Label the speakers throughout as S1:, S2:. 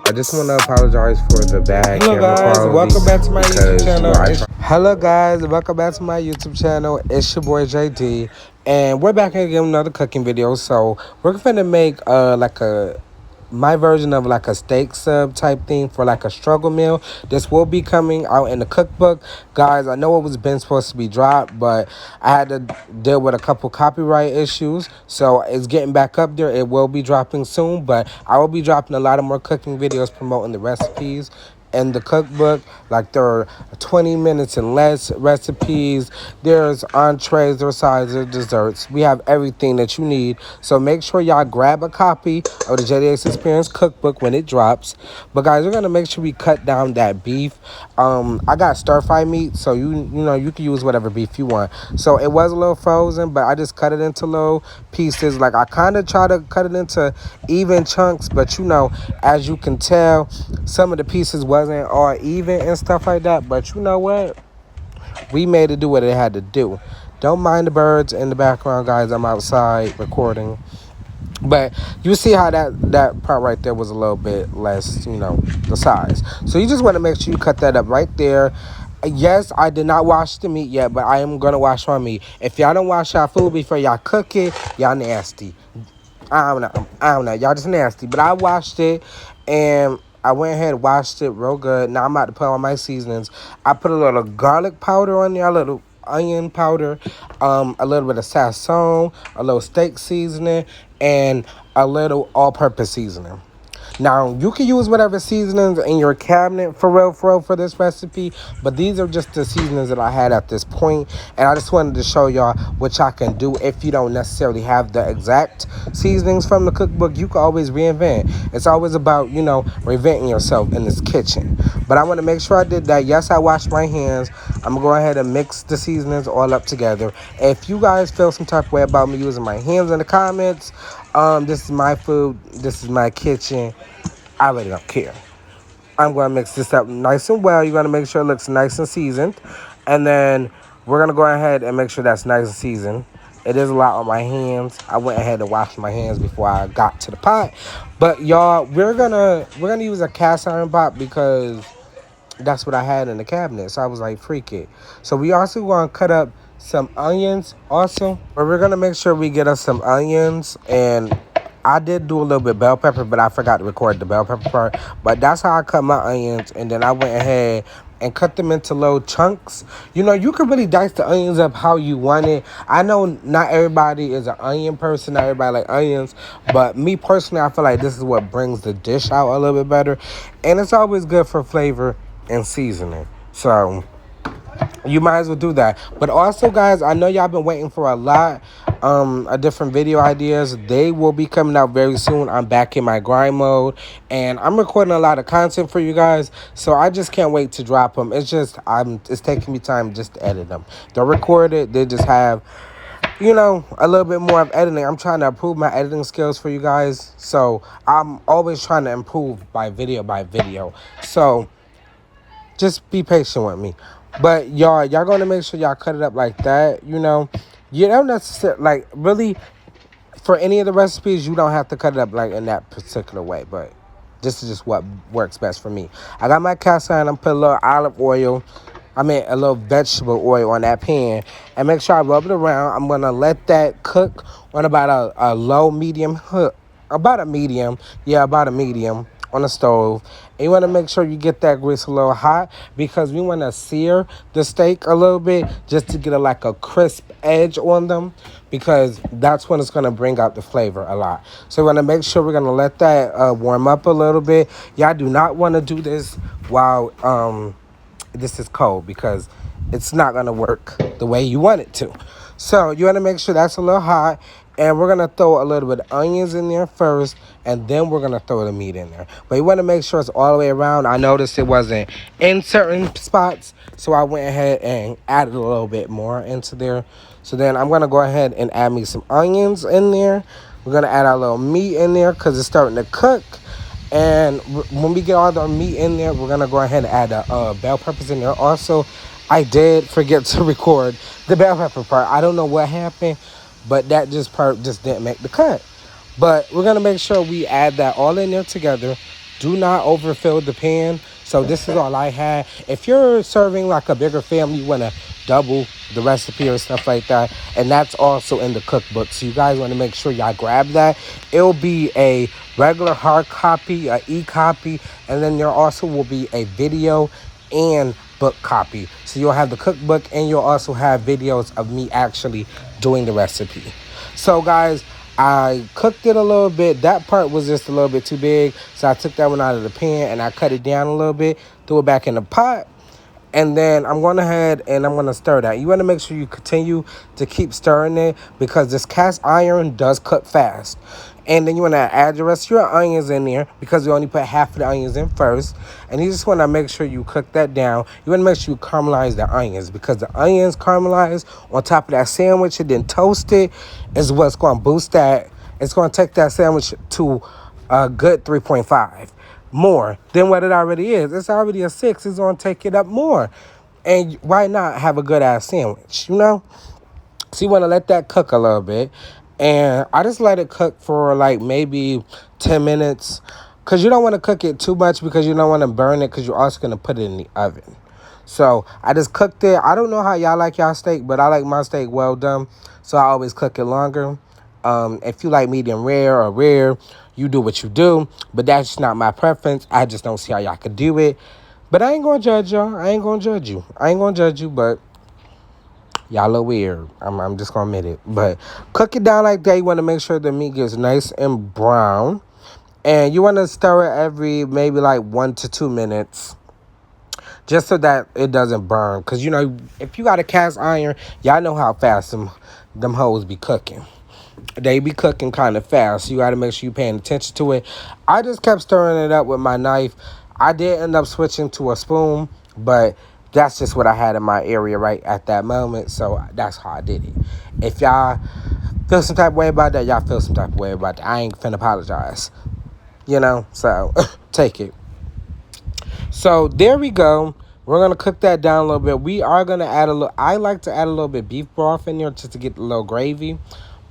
S1: I just want to apologize for the bad
S2: Hello
S1: camera
S2: guys,
S1: quality.
S2: welcome back to my YouTube
S1: Because,
S2: channel.
S1: I try.
S2: Hello guys, welcome back to my YouTube channel. It's your boy JD, and we're back again with another cooking video. So we're gonna make like a my version of like a steak sub type thing for like a struggle meal. This will be coming out in the cookbook, guys. I know it was been supposed to be dropped, but I had to deal with a couple copyright issues, so it's getting back up there. It will be dropping soon, but I will be dropping a lot of more cooking videos promoting the recipes in the cookbook. Like, there are 20 minutes and less recipes, there's entrees, there's sides, there's desserts. We have everything that you need, so make sure y'all grab a copy of the JDX Experience cookbook when it drops. But guys, we're gonna make sure we cut down that beef. I got stir fry meat, so you know you can use whatever beef you want. So it was a little frozen, but I just cut it into little pieces. Like, I kind of try to cut it into even chunks, but you know, as you can tell, some of the pieces wasn't all even and stuff like that. But you know what? We made it do what it had to do. Don't mind the birds in the background, guys. I'm outside recording. But you see how that part right there was a little bit less, you know, the size. So you just want to make sure you cut that up right there. Yes, I did not wash the meat yet, but I am going to wash my meat. If y'all don't wash y'all food before y'all cook it, y'all nasty. I don't know. Y'all just nasty. But I washed it, and I went ahead and washed it real good. Now I'm about to put on my seasonings. I put a little garlic powder on there, a little onion powder, a little bit of sazon, a little steak seasoning, and a little all-purpose seasoning. Now, you can use whatever seasonings in your cabinet for real for this recipe, but these are just the seasonings that I had at this point, and I just wanted to show y'all what y'all can do if you don't necessarily have the exact seasonings from the cookbook. You can always reinvent. It's always about, you know, reinventing yourself in this kitchen. But I want to make sure I did that. Yes, I washed my hands. I'm going to go ahead and mix the seasonings all up together. If you guys feel some type of way about me using my hands in the comments, this is my food. This is my kitchen. I really don't care. I'm going to mix this up nice and well. You're going to make sure it looks nice and seasoned. And then we're going to go ahead and make sure that's nice and seasoned. It is a lot on my hands. I went ahead and washed my hands before I got to the pot. But y'all, we're gonna use a cast iron pot because that's what I had in the cabinet. So I was like, freak it. So we also going to cut up some onions also. But we're going to make sure we get us some onions. And I did do a little bit of bell pepper, but I forgot to record the bell pepper part. But that's how I cut my onions. And then I went ahead and cut them into little chunks. You know, you can really dice the onions up how you want it. I know not everybody is an onion person. Not everybody like onions. But me personally, I feel like this is what brings the dish out a little bit better. And it's always good for flavor and seasoning. So you might as well do that. But also, guys, I know y'all been waiting for a lot of different video ideas. They will be coming out very soon. I'm back in my grind mode, and I'm recording a lot of content for you guys, so I just can't wait to drop them. It's just it's taking me time just to edit them. They're recorded. They just have, you know, a little bit more of editing. I'm trying to improve my editing skills for you guys, so I'm always trying to improve by video. So just be patient with me. But y'all gonna make sure y'all cut it up like that. You know, you don't necessarily, like, really, for any of the recipes, you don't have to cut it up like in that particular way. But this is just what works best for me. I got my cast iron. I'm putting a little olive oil, a little vegetable oil on that pan, and make sure I rub it around. I'm gonna let that cook on about a low medium hook, about a medium on the stove. And you want to make sure you get that grease a little hot, because we want to sear the steak a little bit just to get like a crisp edge on them, because that's when it's going to bring out the flavor a lot. So we want to make sure we're going to let that warm up a little bit. Y'all do not want to do this while this is cold, because it's not going to work the way you want it to. So you want to make sure that's a little hot. And we're going to throw a little bit of onions in there first, and then we're going to throw the meat in there. But you want to make sure it's all the way around. I noticed it wasn't in certain spots, so I went ahead and added a little bit more into there. So then I'm going to go ahead and add me some onions in there. We're going to add our little meat in there because it's starting to cook. And when we get all the meat in there, we're going to go ahead and add the bell peppers in there. Also, I did forget to record the bell pepper part. I don't know what happened, but that just didn't make the cut. But we're going to make sure we add that all in there together. Do not overfill the pan. So this is all I had. If you're serving like a bigger family, you want to double the recipe or stuff like that. And that's also in the cookbook. So you guys want to make sure y'all grab that. It'll be a regular hard copy, a e-copy, and then there also will be a video and book copy. So you'll have the cookbook and you'll also have videos of me actually doing the recipe. So guys, I cooked it a little bit. That part was just a little bit too big. So I took that one out of the pan and I cut it down a little bit, threw it back in the pot. And then I'm going ahead and I'm going to stir that. You want to make sure you continue to keep stirring it because this cast iron does cook fast. And then you want to add the rest of your onions in there because we only put half of the onions in first. And you just want to make sure you cook that down. You want to make sure you caramelize the onions because the onions caramelized on top of that sandwich and then toast it is what's going to boost that. It's going to take that sandwich to a good 3.5 more than what it already is. It's already a 6. It's going to take it up more. And why not have a good ass sandwich, you know? So you want to let that cook a little bit. And I just let it cook for like maybe 10 minutes. Because you don't want to cook it too much because you don't want to burn it because you're also going to put it in the oven. So I just cooked it. I don't know how y'all like y'all steak, but I like my steak well done. So I always cook it longer. If you like medium rare or rare, you do what you do. But that's not my preference. I just don't see how y'all could do it. But I ain't going to judge y'all. I ain't going to judge you. I ain't going to judge you, but y'all look weird. I'm just going to admit it. But cook it down like that. You want to make sure the meat gets nice and brown. And you want to stir it every maybe like 1 to 2 minutes. Just so that it doesn't burn. Because, you know, if you got a cast iron, y'all know how fast them hoes be cooking. They be cooking kind of fast. So you got to make sure you're paying attention to it. I just kept stirring it up with my knife. I did end up switching to a spoon. But that's just what I had in my area right at that moment. So that's how I did it. If y'all feel some type of way about that, y'all feel some type of way about that. I ain't finna apologize. You know? So take it. So there we go. We're going to cook that down a little bit. We are going to add a little, I like to add a little bit beef broth in there just to get a little gravy.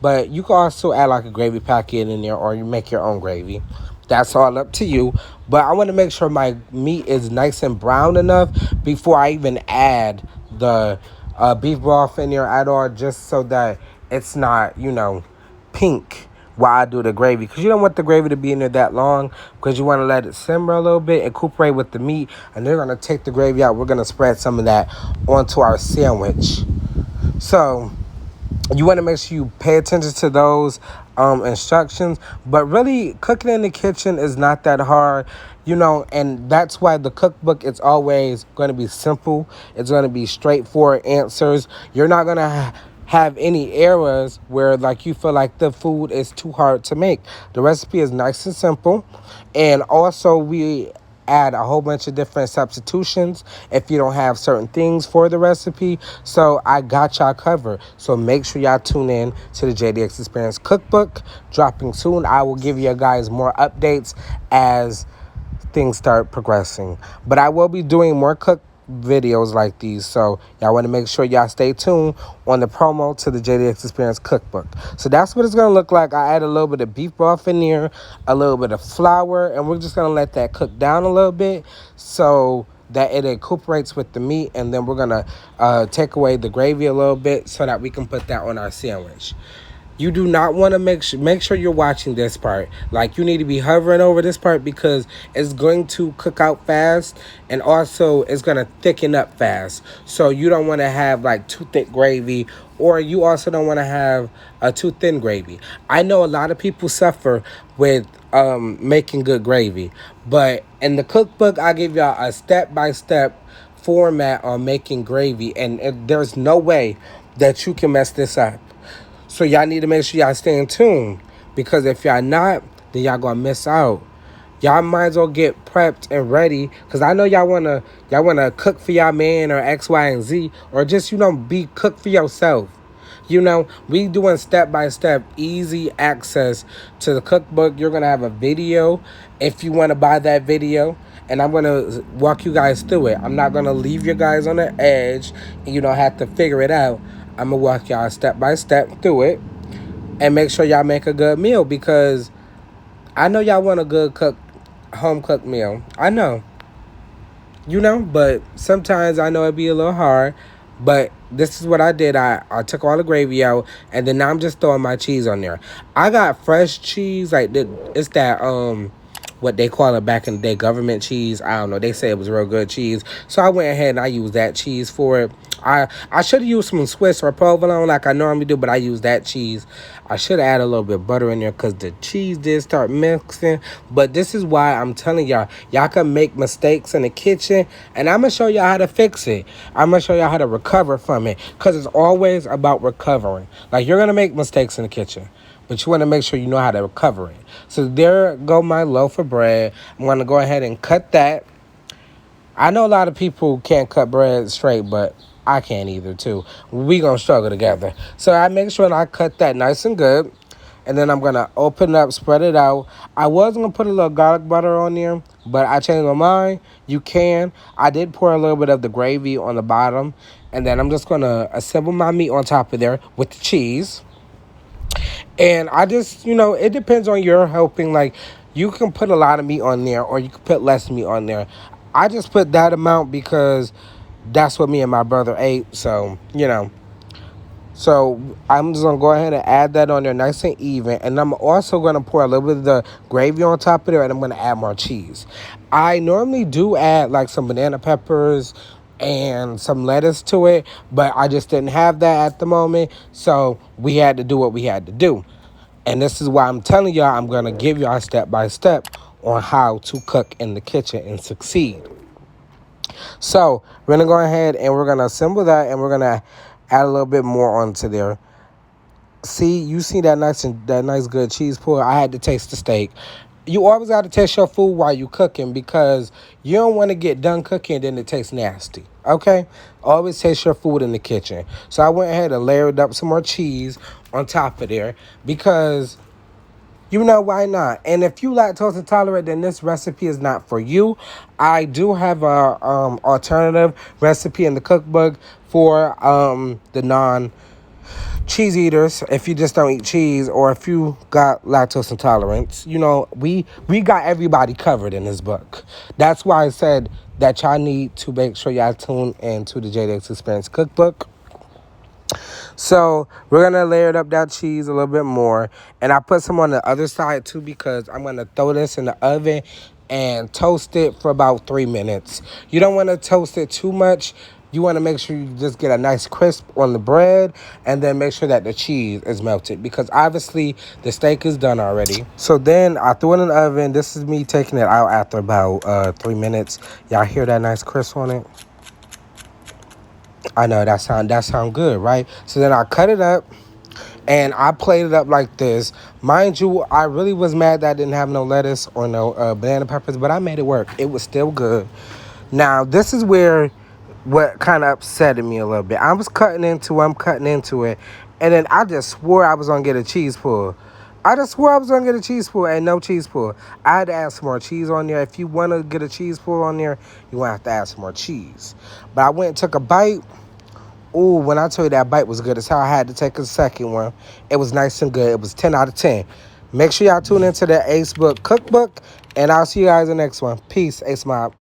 S2: But you can also add like a gravy packet in there or you make your own gravy. That's all up to you. But I want to make sure my meat is nice and brown enough before I even add the beef broth in there at all. Just so that it's not, you know, pink while I do the gravy. Because you don't want the gravy to be in there that long. Because you want to let it simmer a little bit. Incorporate with the meat. And they're going to take the gravy out. We're going to spread some of that onto our sandwich. So you want to make sure you pay attention to those instructions. But really, cooking in the kitchen is not that hard. You know, and that's why the cookbook is always going to be simple. It's going to be straightforward answers. You're not going to have any errors where like you feel like the food is too hard to make. The recipe is nice and simple. And also we add a whole bunch of different substitutions if you don't have certain things for the recipe. So I got y'all covered. So make sure y'all tune in to the JDX Experience Cookbook. Dropping soon. I will give you guys more updates as things start progressing. But I will be doing more cook videos like these, so y'all want to make sure y'all stay tuned on the promo to the JDX Experience Cookbook. So that's what it's going to look like. I add a little bit of beef broth in there, a little bit of flour, and we're just going to let that cook down a little bit so that it incorporates with the meat, and then we're going to take away the gravy a little bit so that we can put that on our sandwich. You do not want to make sure you're watching this part. Like, you need to be hovering over this part because it's going to cook out fast, and also it's going to thicken up fast. So you don't want to have like too thick gravy, or you also don't want to have a too thin gravy. I know a lot of people suffer with making good gravy, but in the cookbook I give y'all a step-by-step format on making gravy, and there's no way that you can mess this up. So y'all need to make sure y'all stay in tune, because if y'all not, then y'all gonna miss out. Y'all might as well get prepped and ready, because I know y'all wanna cook for y'all man or X, Y, and Z, or just, you know, be cook for yourself. You know, we doing step-by-step, easy access to the cookbook. You're gonna have a video if you want to buy that video, and I'm gonna walk you guys through it. I'm not gonna leave you guys on the edge and you don't have to figure it out. I'm going to walk y'all step by step through it and make sure y'all make a good meal, because I know y'all want a good cook home cooked meal. I know, but sometimes I know it'd be a little hard. But this is what I did. I took all the gravy out, and then now I'm just throwing my cheese on there. I got fresh cheese, like it's that what they call it back in the day, government cheese. I don't know. They say it was real good cheese, so I went ahead and I used that cheese for it. I should have used some Swiss or provolone like I normally do, but I used that cheese. I should have added a little bit of butter in there because the cheese did start mixing. But this is why I'm telling y'all can make mistakes in the kitchen, and I'm gonna show y'all how to fix it. I'm gonna show y'all how to recover from it, because it's always about recovering. Like, you're gonna make mistakes in the kitchen, but you want to make sure you know how to recover it. So there go my loaf of bread. I'm going to go ahead and cut that. I know a lot of people can't cut bread straight, but I can't either, too. We going to struggle together. So I make sure that I cut that nice and good. And then I'm going to open it up, spread it out. I was going to put a little garlic butter on there, but I changed my mind. You can. I did pour a little bit of the gravy on the bottom. And then I'm just going to assemble my meat on top of there with the cheese. And I just, it depends on your helping. Like, you can put a lot of meat on there or you can put less meat on there. I just put that amount because that's what me and my brother ate. So, So I'm just going to go ahead and add that on there nice and even. And I'm also going to pour a little bit of the gravy on top of there, and I'm going to add more cheese. I normally do add like some banana peppers and some lettuce to it, but I just didn't have that at the moment. So we had to do what we had to do. And this is why I'm telling y'all, I'm going to give y'all step by step on how to cook in the kitchen and succeed. So we're going to go ahead and we're going to assemble that, and we're going to add a little bit more onto there. See, you see that nice good cheese pull? I had to taste the steak. You always got to taste your food while you cooking, because you don't want to get done cooking and then it tastes nasty. Okay? Always taste your food in the kitchen. So I went ahead and layered up some more cheese on top of there, because why not? And if you lactose intolerant, then this recipe is not for you. I do have a alternative recipe in the cookbook for the non-cheese eaters. If you just don't eat cheese, or if you got lactose intolerance, we got everybody covered in this book. That's why I said that y'all need to make sure y'all tune into the JDX Experience Cookbook. So we're going to layer up that cheese a little bit more. And I put some on the other side too, because I'm going to throw this in the oven and toast it for about 3 minutes. You don't want to toast it too much. You want to make sure you just get a nice crisp on the bread, and then make sure that the cheese is melted, because obviously the steak is done already. So then I threw it in the oven. This is me taking it out after about 3 minutes. Y'all hear that nice crisp on it? I know that sound good, right? So then I cut it up and I played it up like this. Mind you, I really was mad that I didn't have no lettuce or no banana peppers, but I made it work. It was still good. Now, this is where what kind of upsetted me a little bit. I'm cutting into it, and then I just swore I was going to get a cheese pull. I just swore I was going to get a cheese pull, and no cheese pull. I had to add some more cheese on there. If you want to get a cheese pull on there, you want to have to add some more cheese. But I went and took a bite. Ooh, when I tell you that bite was good, it's how I had to take a second one. It was nice and good. It was 10 out of 10. Make sure y'all tune into the Ace Book Cookbook, and I'll see you guys in the next one. Peace, Ace Mob.